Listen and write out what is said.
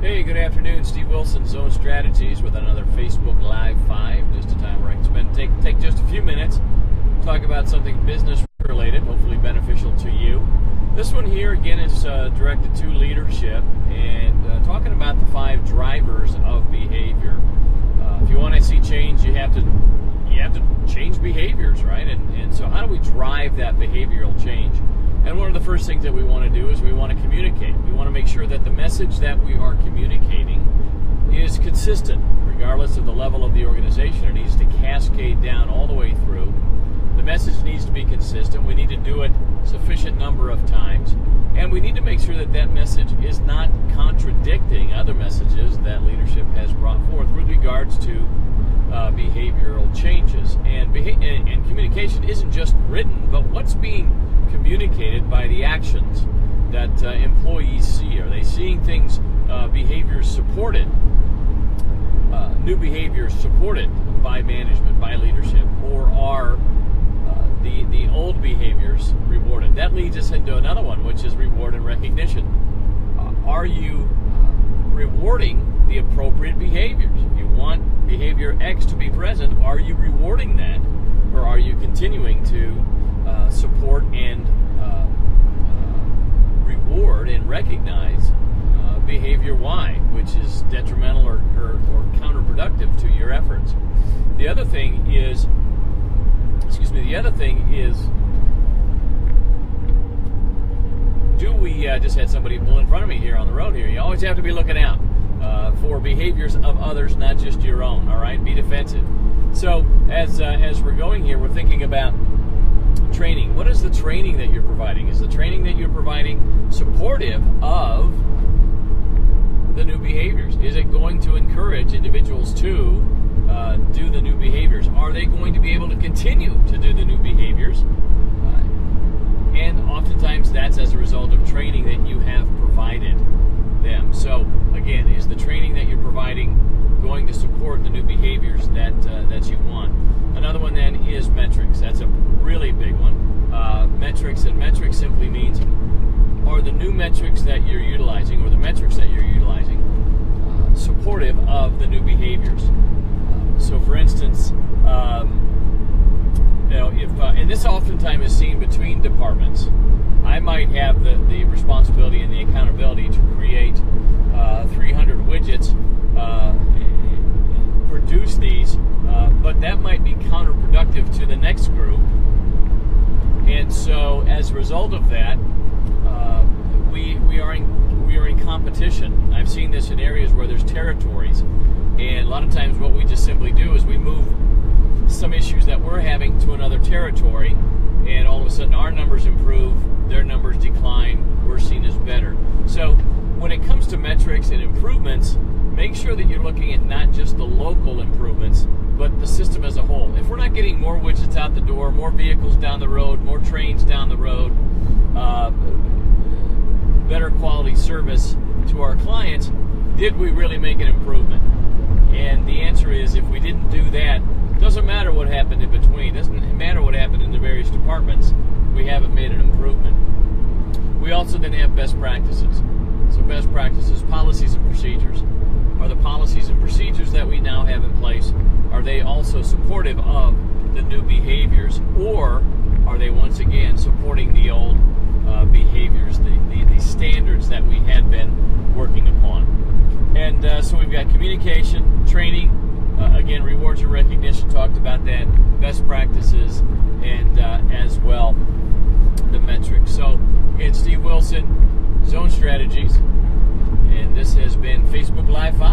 Hey, good afternoon. Steve Wilson, Zone Strategies, with another Facebook Live 5. Just a time where I can take just a few minutes, talk about something business related, hopefully beneficial to you. This one here, again, is directed to leadership and talking about the 5 drivers of behavior. If you want to see change, you have to change behaviors, right? And so how do we drive that behavioral change? And one of the first things that we want to do is we want to communicate. We want to make sure that the message that we are communicating is consistent, regardless of the level of the organization. It needs to cascade down all the way through. The message needs to be consistent. We need to do it sufficient number of times. And we need to make sure that that message is not contradicting other messages that leadership has brought forth with regards to behavioral changes. And communication isn't just written, but what's being communicated by the actions that employees see. Are they seeing things, behaviors supported, new behaviors supported by management, by leadership, or are the old behaviors rewarded? That leads us into another one, which is reward and recognition. Are you rewarding the appropriate behaviors? If you want behavior X to be present, are you rewarding that, or are you continuing to support and reward and recognize behavior Y, which is detrimental or counterproductive to your efforts? The other thing is, do we just had somebody pull in front of me here on the road here. You always have to be looking out for behaviors of others, not just your own, all right? Be defensive. So as we're going here, we're thinking about training. What is the training that you're providing? Is the training that you're providing supportive of the new behaviors? Is it going to encourage individuals to do the new behaviors? Are they going to be able to continue to do the new behaviors? And oftentimes that's as a result of training that you have provided them. So again, is the training that you're providing going to support the new behaviors that you want? Another one then is metrics. That's a really big one. Metrics simply means, are the new metrics that you're utilizing, or the metrics that you're utilizing, supportive of the new behaviors? So for instance, and this oftentimes is seen between departments. I might have the responsibility and the accountability to create 300 widgets, produce these, but that might be counterproductive to the next group. And so as a result of that, we are in competition. I've seen this in areas where there's territories, and a lot of times what we just simply do is we move some issues that we're having to another territory, and all of a sudden our numbers improve, their numbers decline, we're seen as better. So when it comes to metrics and improvements, make sure that you're looking at not just the local improvements, but the system as a whole. If we're not getting more widgets out the door, more vehicles down the road, more trains down the road, better quality service to our clients, did we really make an improvement? And the answer is, if we didn't do that, doesn't matter what happened in between, doesn't matter what happened in the various departments, we haven't made an improvement. We also then have best practices. So best practices, policies and procedures. Are the policies and procedures that we now have in place, are they also supportive of the new behaviors, or are they once again supporting the old behaviors, the standards that we had been working upon? And so we've got communication, training, again, rewards and recognition, talked about that, best practices, and as well the metrics. So again, Steve Wilson, Zone Strategies, and this has been Facebook Live 5.